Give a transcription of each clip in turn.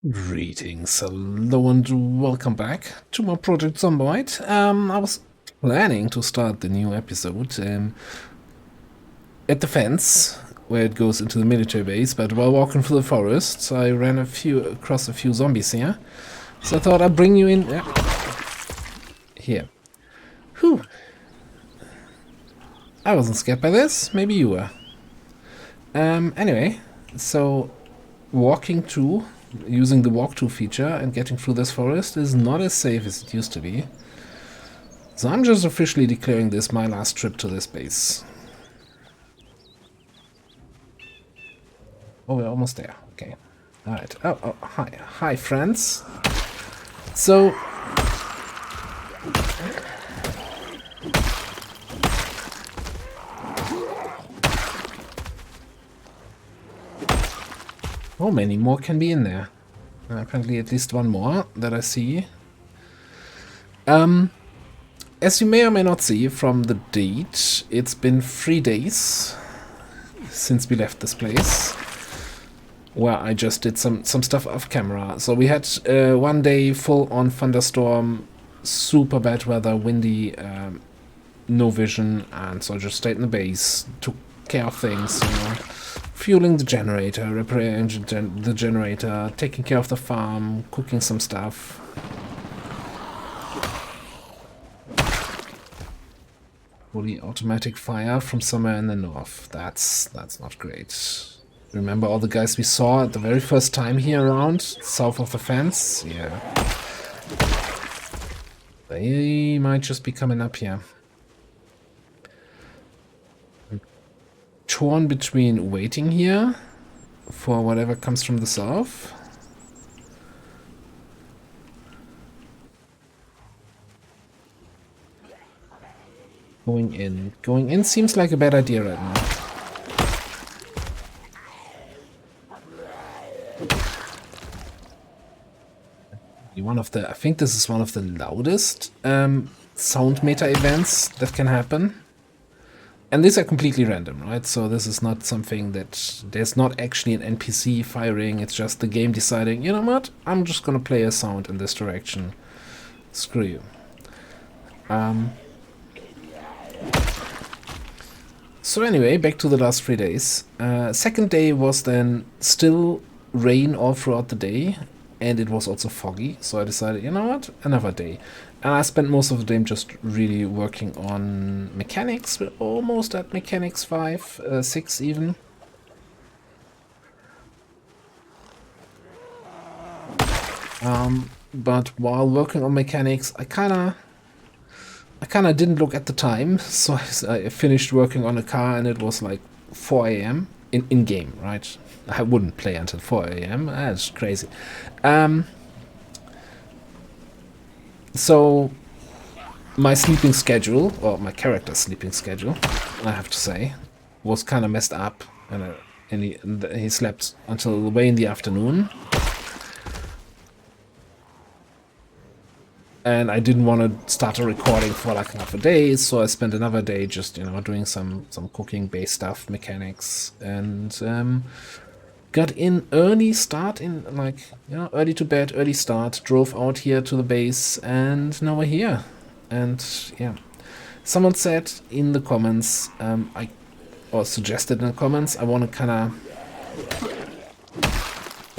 Greetings, hello and welcome back to my Project Zomboid. I was planning to start the new episode at the fence, where it goes into the military base, but while walking through the forest, I ran across a few zombies here. So I thought I'd bring you in here. Whew. I wasn't scared by this, maybe you were. Anyway, so walking through using the walkthrough feature and getting through this forest is not as safe as it used to be. So I'm just officially declaring this my last trip to this base. Oh, we're almost there. Okay. Alright. Oh, hi. Hi, friends. So... how many more can be in there? Apparently at least one more that I see. As you may or may not see from the date, it's been 3 days since we left this place, where I just did some stuff off camera. So we had 1 day full on thunderstorm, super bad weather, windy, no vision, and so I just stayed in the base, took care of things, you know, fueling the generator, repairing the generator, taking care of the farm, cooking some stuff. Fully automatic fire from somewhere in the north. That's not great. Remember all the guys we saw at the very first time here around, south of the fence? Yeah. They might just be coming up here. Torn between waiting here for whatever comes from the south. Going in. Going in seems like a bad idea right now. I think this is one of the loudest sound meta events that can happen. And these are completely random, right? So this is not something that... there's not actually an NPC firing, it's just the game deciding, you know what? I'm just gonna play a sound in this direction. Screw you. So anyway, back to the last 3 days. Second day was then still rain all throughout the day, and it was also foggy, so I decided, you know what, another day. And I spent most of the day just really working on mechanics. We're almost at mechanics 5, 6 even. But while working on mechanics, I kinda didn't look at the time, so I finished working on a car and it was like 4 a.m. in game, right? I wouldn't play until 4 a.m. That's crazy. So my sleeping schedule, or my character's sleeping schedule, I have to say, was kind of messed up, and he slept until way in the afternoon. And I didn't want to start a recording for like half a day, so I spent another day just, you know, doing some cooking-based stuff, mechanics, and got in early start in, like, you know, early to bed, early start, drove out here to the base, and now we're here. And yeah, someone said in the comments, or suggested in the comments, I want to kind of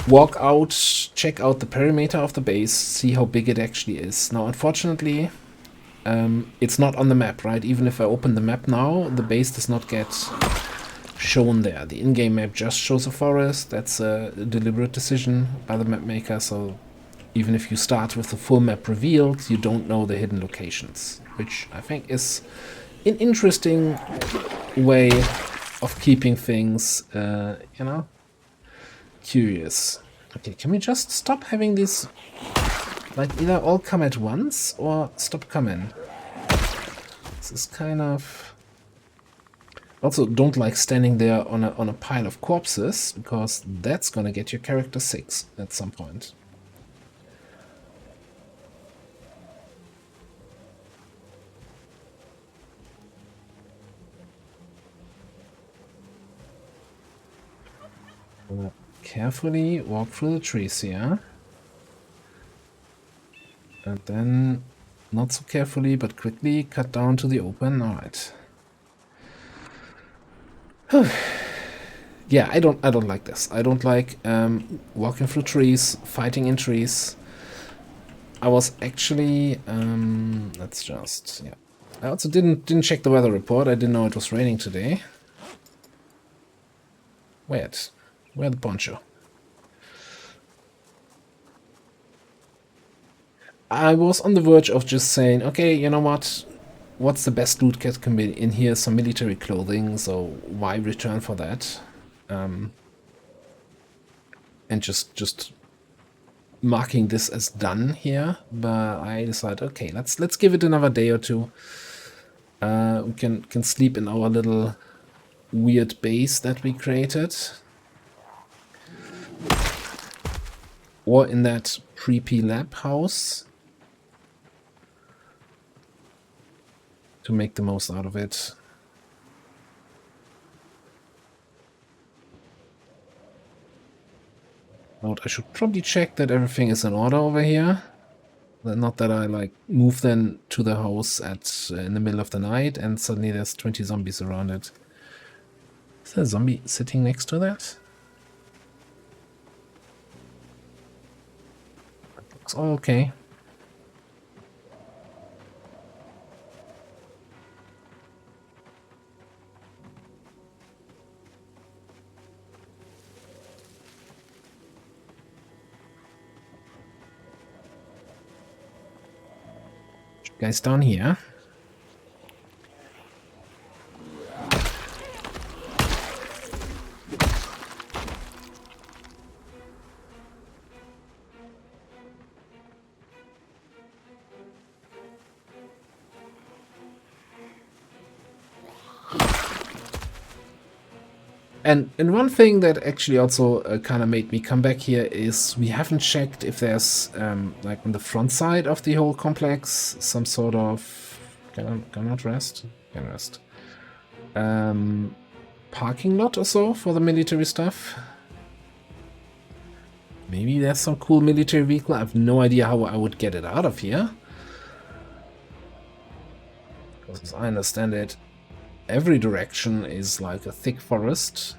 walk out, check out the perimeter of the base, see how big it actually is. Now, unfortunately, it's not on the map, right? Even if I open the map now, the base does not get shown there. The in-game map just shows a forest. That's a deliberate decision by the map maker, so even if you start with the full map revealed, you don't know the hidden locations, which I think is an interesting way of keeping things, you know, curious. Okay, can we just stop having these, like, either all come at once or stop coming? This is kind of... Also, don't like standing there on a pile of corpses, because that's gonna get your character 6 at some point. Carefully walk through the trees here. And then, not so carefully, but quickly cut down to the open. Alright. Yeah, I don't like this. I don't like walking through trees, fighting in trees. I was actually let's just yeah. I also didn't check the weather report. I didn't know it was raining today. Wait, where the poncho? I was on the verge of just saying, okay, you know what? What's the best loot kit can be in here? Some military clothing, so why return for that? And just marking this as done here. But I decided, okay, let's give it another day or two. We can sleep in our little weird base that we created, or in that creepy lab house, to make the most out of it. Note, I should probably check that everything is in order over here. Not that I like move then to the house at in the middle of the night and suddenly there's 20 zombies around it. Is there a zombie sitting next to that? Looks all okay. Guys down here. And one thing that actually also kind of made me come back here is we haven't checked if there's like on the front side of the whole complex some sort of can I rest? Can rest. Parking lot or so for the military stuff. Maybe there's some cool military vehicle. I have no idea how I would get it out of here. Because as I understand it, every direction is like a thick forest.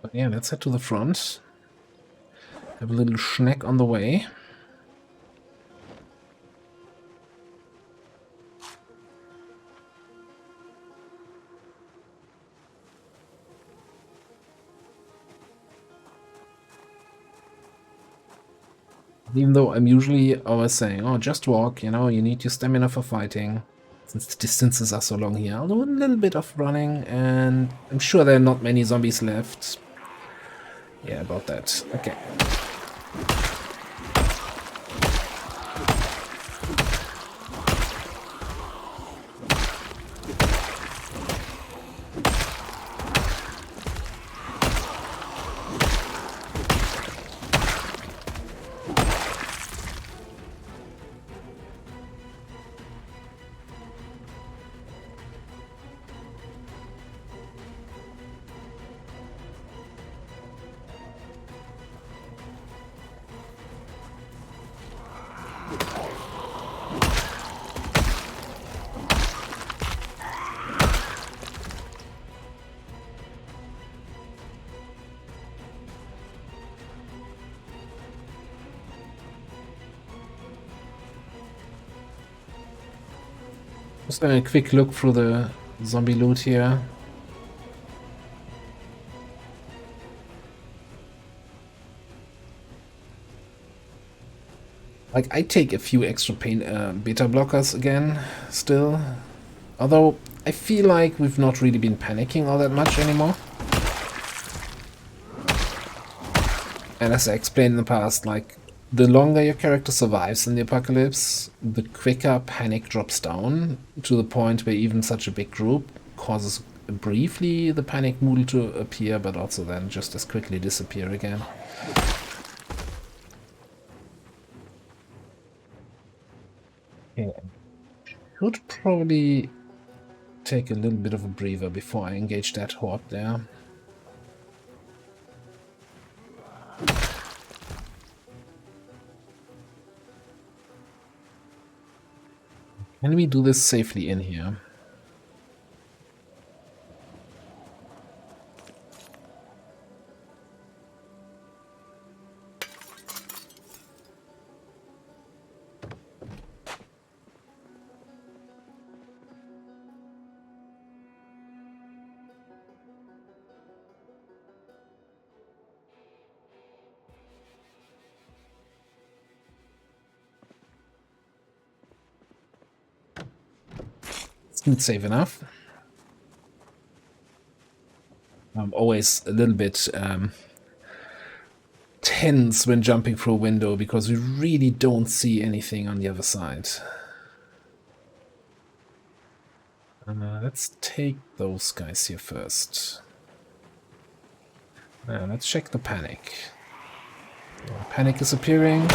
But yeah, let's head to the front. Have a little snack on the way. Even though I'm usually always saying, oh, just walk, you know, you need your stamina for fighting. Since the distances are so long here, I'll do a little bit of running, and I'm sure there are not many zombies left. Yeah, about that. Okay. Just a quick look through the zombie loot here. Like, I take a few extra pain beta blockers again, still. Although, I feel like we've not really been panicking all that much anymore. And as I explained in the past, like, the longer your character survives in the apocalypse, the quicker panic drops down to the point where even such a big group causes briefly the panic mood to appear, but also then just as quickly disappear again. Okay. Should probably take a little bit of a breather before I engage that horde there. Can we do this safely in here? It's not safe enough. I'm always a little bit tense when jumping through a window because we really don't see anything on the other side. Let's take those guys here first. Let's check the panic. Panic is appearing.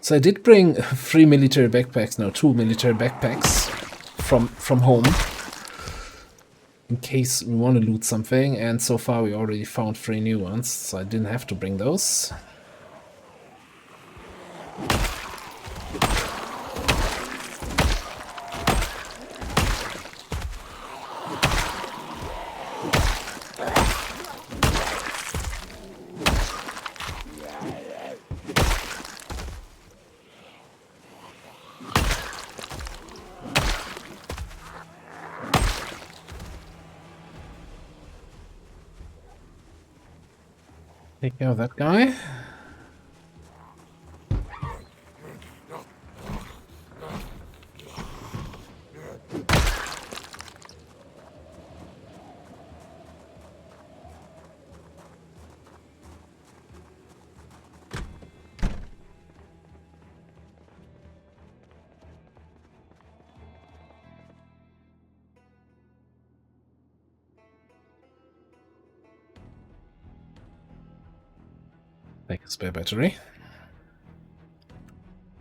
So I did bring 3 military backpacks, no, 2 military backpacks from home in case we want to loot something, and so far we already found 3 new ones, so I didn't have to bring those. Take care of that guy. Take a spare battery.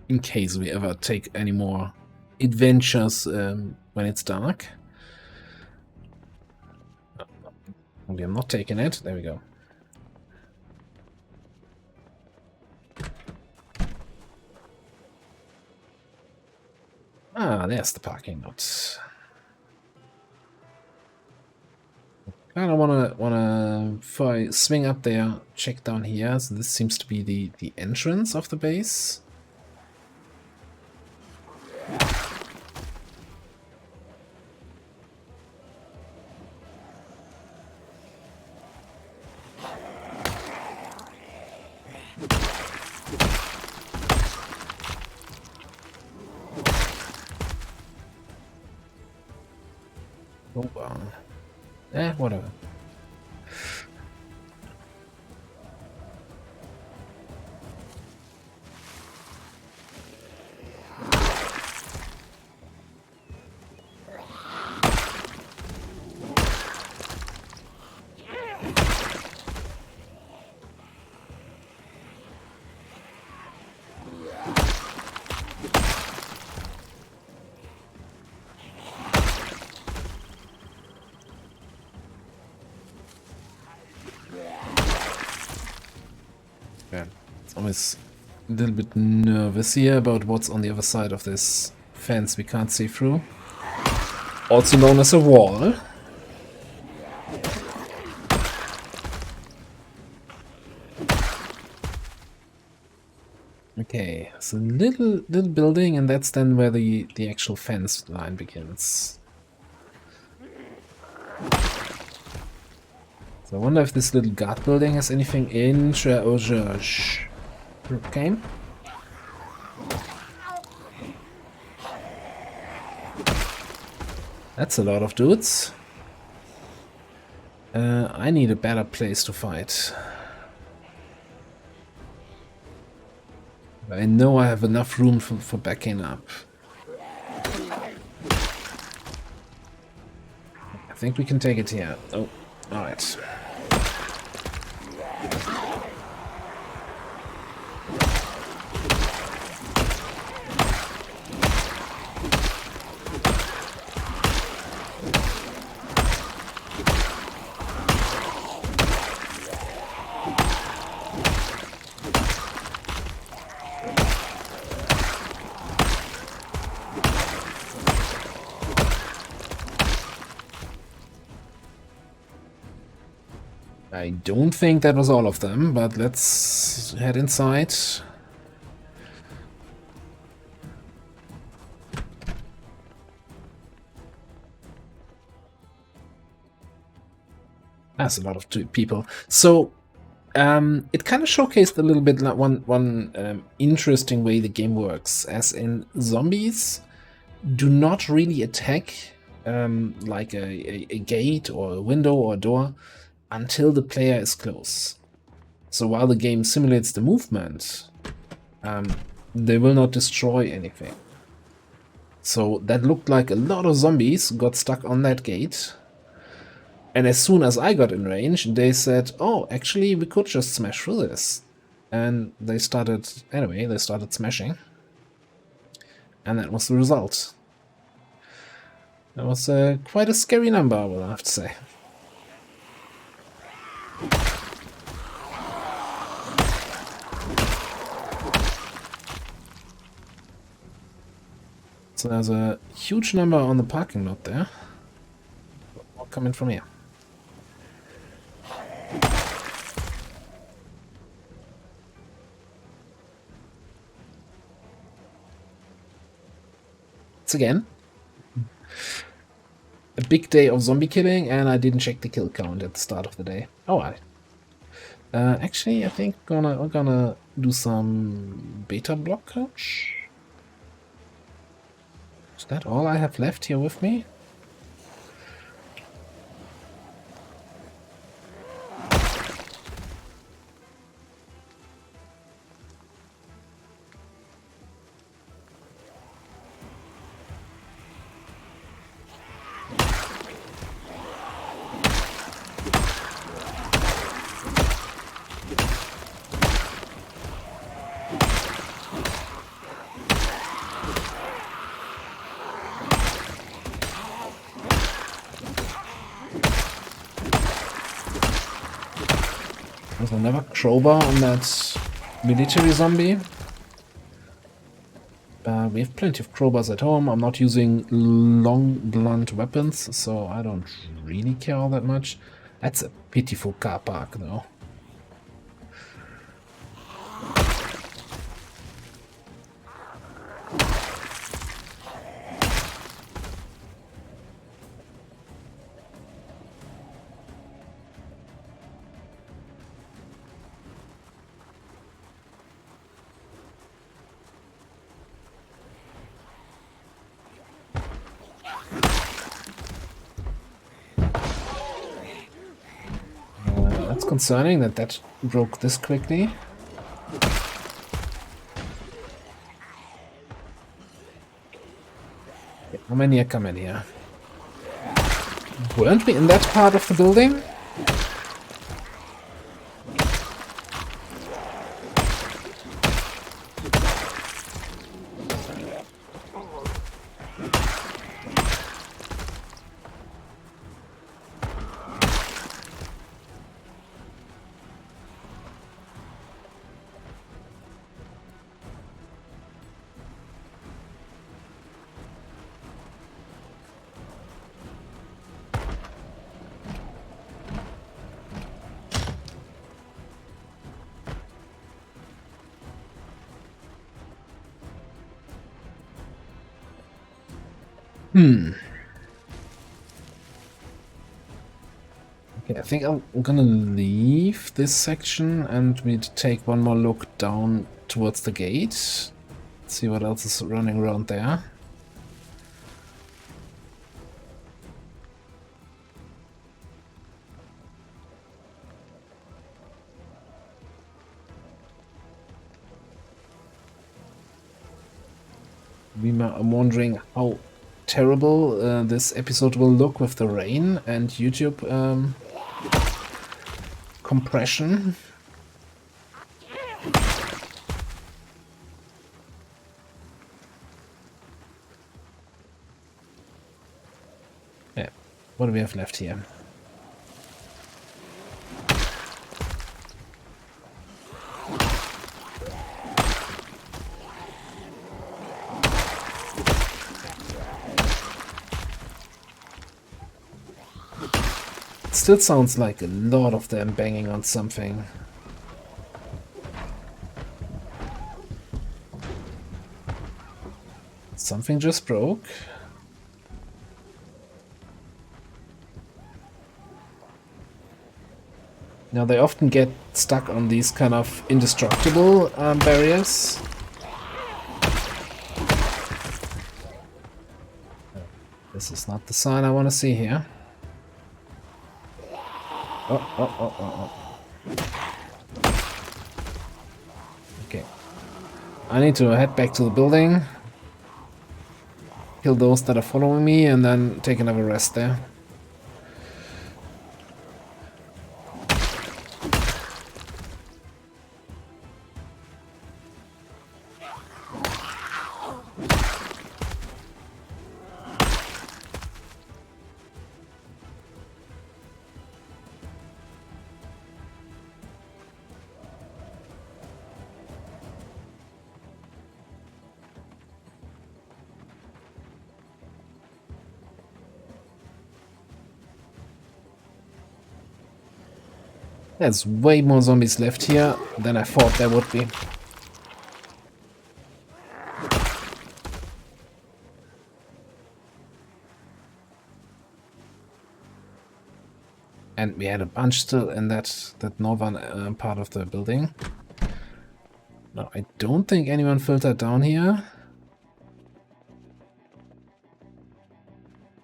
In case we ever take any more adventures when it's dark. Only I'm not taking it. There we go. Ah, there's the parking lot. I don't wanna before I swing up there, check down here. So this seems to be the entrance of the base. Oh wow. Whatever. Always a little bit nervous here about what's on the other side of this fence we can't see through. Also known as a wall. Okay, it's a little building, and that's then where the actual fence line begins. So I wonder if this little guard building has anything in. Okay. That's a lot of dudes. I need a better place to fight. I know I have enough room for backing up. I think we can take it here. Oh, alright. I don't think that was all of them, but let's head inside. That's a lot of people. So it kind of showcased a little bit like one interesting way the game works, as in zombies do not really attack like a gate or a window or a door until the player is close. So while the game simulates the movement, they will not destroy anything. So that looked like a lot of zombies got stuck on that gate. And as soon as I got in range, they said, oh, actually, we could just smash through this. And they started smashing. And that was the result. That was quite a scary number, I will have to say. So there's a huge number on the parking lot there. All coming from here. It's again a big day of zombie killing, and I didn't check the kill count at the start of the day. Oh, actually, I think we're gonna do some beta blockage. Is that all I have left here with me? There's another crowbar on that military zombie. We have plenty of crowbars at home. I'm not using long, blunt weapons, so I don't really care all that much. That's a pitiful car park, though. That's concerning that broke this quickly. Come in here, come in here. Weren't we in that part of the building? Okay, I think I'm gonna leave this section and we take one more look down towards the gate. See what else is running around there. I'm wondering how terrible this episode will look with the rain and YouTube compression. Yeah, what do we have left here? It still sounds like a lot of them banging on something. Something just broke. Now they often get stuck on these kind of indestructible barriers. This is not the sign I want to see here. Okay. I need to head back to the building. Kill those that are following me and then take another rest there. There's way more zombies left here than I thought there would be. And we had a bunch still in that northern part of the building. No, I don't think anyone filtered down here.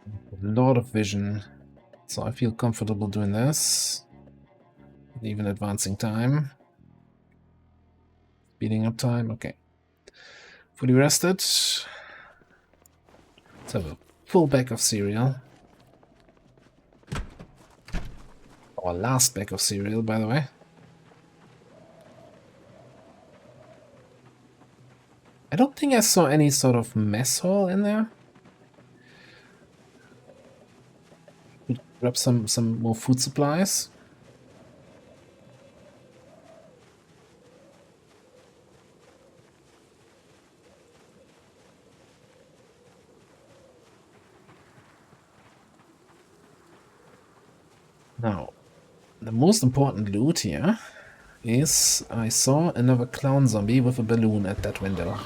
A lot of vision. So I feel comfortable doing this. Even advancing time. Speeding up time, okay. Fully rested. Let's have a full bag of cereal. Our last bag of cereal, by the way. I don't think I saw any sort of mess hall in there. Could grab some more food supplies. Now, the most important loot here is I saw another clown zombie with a balloon at that window.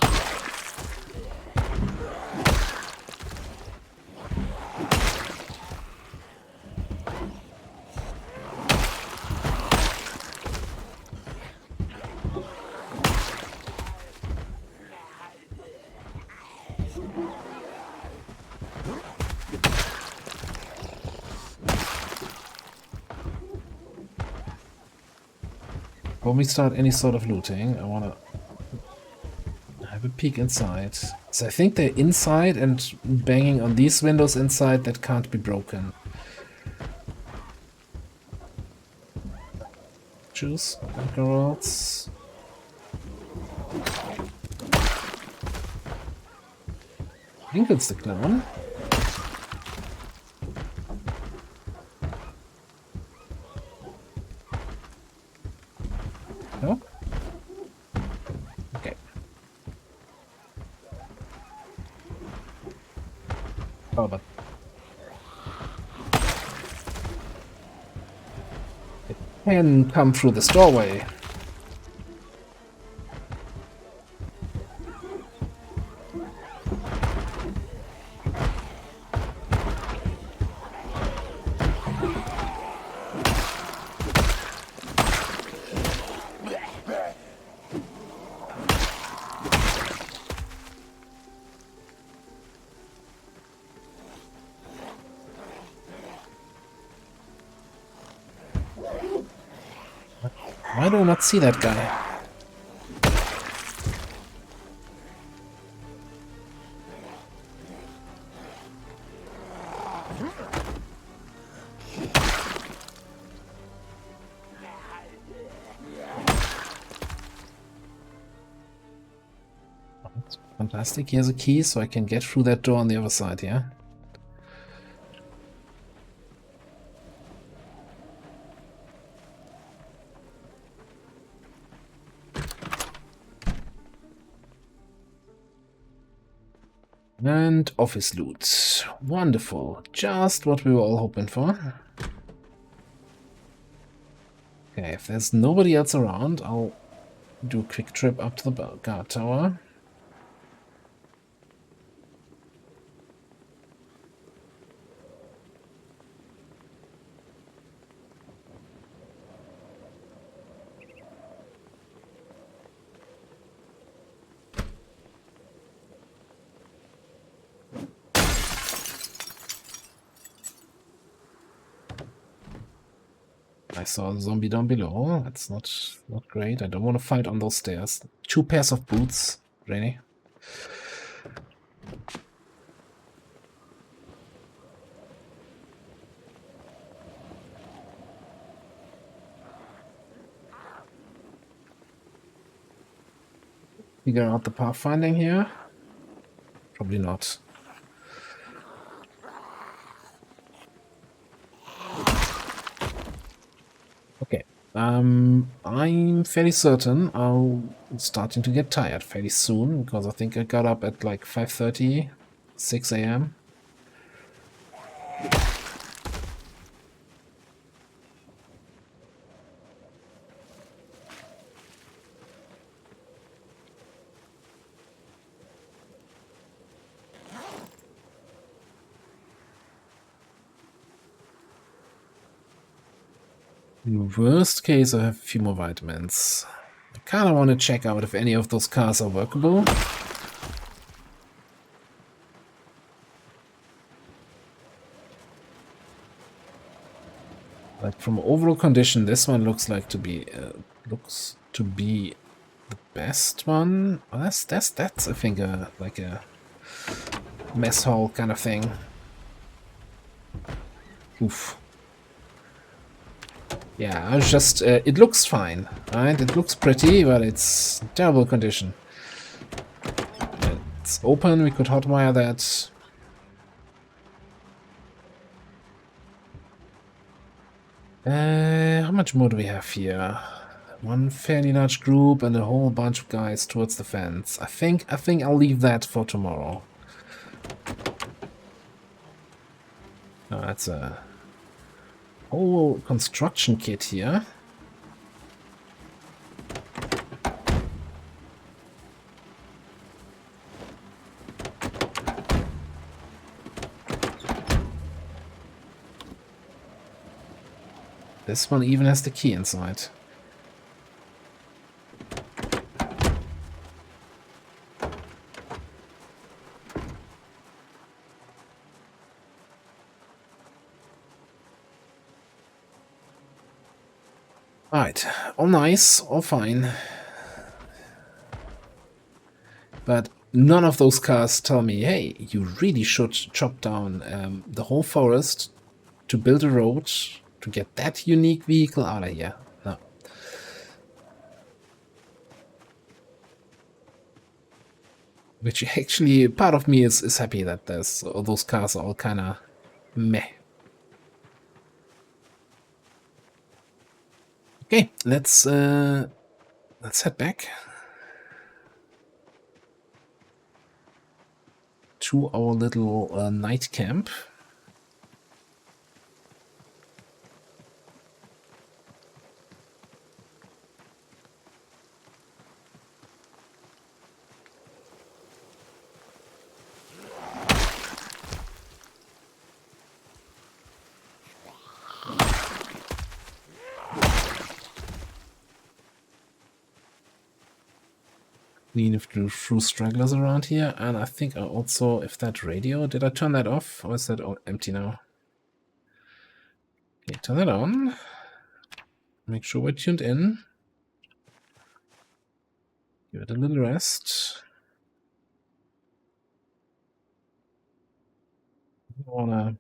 Before we start any sort of looting, I want to have a peek inside. So I think they're inside and banging on these windows inside that can't be broken. Juice, alcohols. I think it's the clown. No? Okay. Oh, but it can come through this doorway. Why do I not see that guy? Fantastic. Here's a key so I can get through that door on the other side, yeah? And office loot. Wonderful. Just what we were all hoping for. Okay, if there's nobody else around, I'll do a quick trip up to the guard tower. I saw a zombie down below. That's not great. I don't want to fight on those stairs. 2 pairs of boots. Really? Figure out the pathfinding here? Probably not. Okay. I'm fairly certain I'm starting to get tired fairly soon, because I think I got up at like 5:30, 6 a.m. In worst case, I have a few more vitamins. I kind of want to check out if any of those cars are workable. Like from overall condition, this one looks like to be the best one. Well, that's I think like a mess hall kind of thing. Oof. Yeah, I was just it looks fine, right? It looks pretty, but it's terrible condition. It's open. We could hotwire that. How much more do we have here? One fairly large group and a whole bunch of guys towards the fence. I think I'll leave that for tomorrow. Oh, that's a whole construction kit here. This one even has the key inside. Right, all nice, all fine. But none of those cars tell me, hey, you really should chop down the whole forest to build a road to get that unique vehicle out of here. No. Which actually, part of me is happy that there's all those cars are all kind of meh. Okay, let's head back to our little night camp. Clean a few stragglers around here, and I think I also, if that radio, did I turn that off, or is that empty now? Okay, turn that on. Make sure we're tuned in. Give it a little rest. I wanna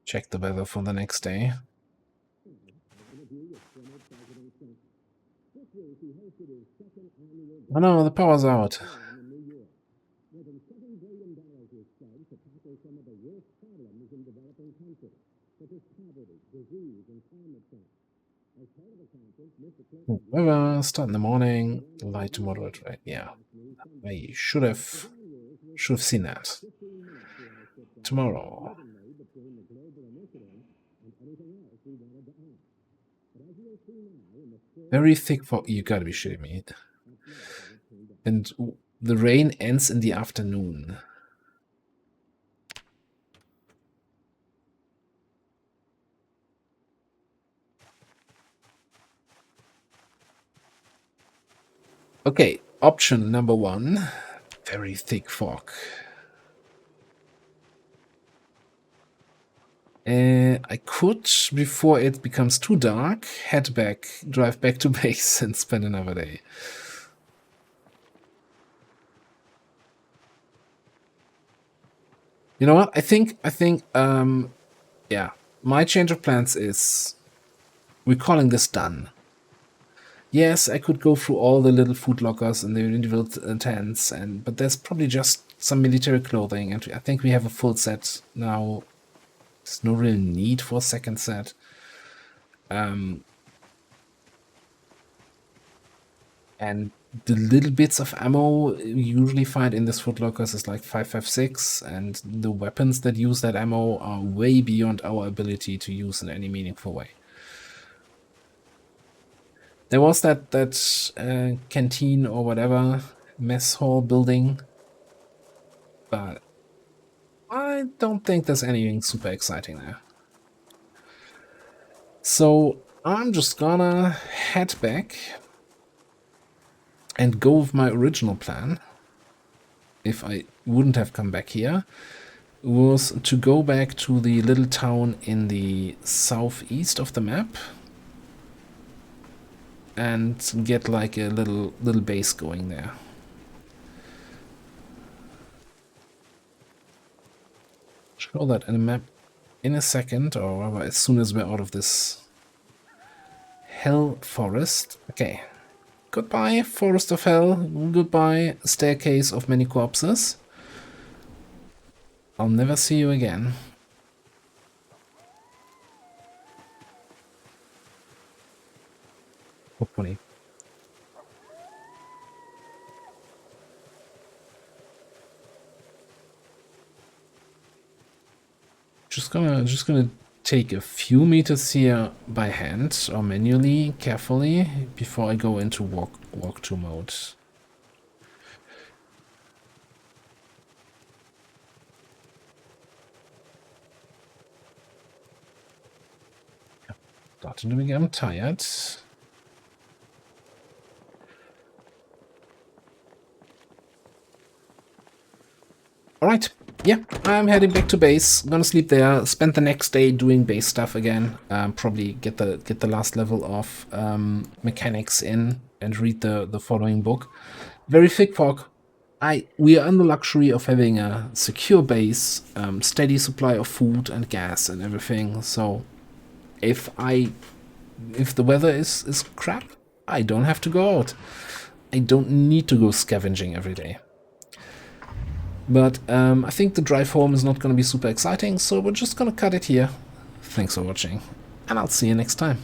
check the weather for the next day. Oh no, the power's out. Weather, start in the morning, light to moderate rain. Yeah, I should have seen that. Tomorrow. Very thick fog. You gotta be shitting me. And the rain ends in the afternoon. Okay, option number 1. Very thick fog. I could, before it becomes too dark, drive back to base and spend another day. You know what? I think, yeah, my change of plans is we're calling this done. Yes, I could go through all the little food lockers and the individual tents, but there's probably just some military clothing, and I think we have a full set now. There's no real need for a second set. And the little bits of ammo you usually find in this footlockers is like 5.56, and the weapons that use that ammo are way beyond our ability to use in any meaningful way. There was that canteen or whatever mess hall building, but I don't think there's anything super exciting there. So I'm just gonna head back and go with my original plan, if I wouldn't have come back here, was to go back to the little town in the southeast of the map and get like a little base going there. Show that in a map in a second, or rather as soon as we're out of this hell forest. Okay. Goodbye, forest of hell. Goodbye, staircase of many corpses. I'll never see you again. Hopefully. Just gonna take a few meters here by hand or manually, carefully, before I go into walk to mode. Starting to become tired. Alright, yeah, I'm heading back to base. I'm gonna sleep there, spend the next day doing base stuff again. Probably get the last level of mechanics in and read the following book. Very thick fog. We are in the luxury of having a secure base, steady supply of food and gas and everything. So if the weather is crap, I don't have to go out. I don't need to go scavenging every day. But I think the drive home is not going to be super exciting, so we're just going to cut it here. Thanks for watching, and I'll see you next time.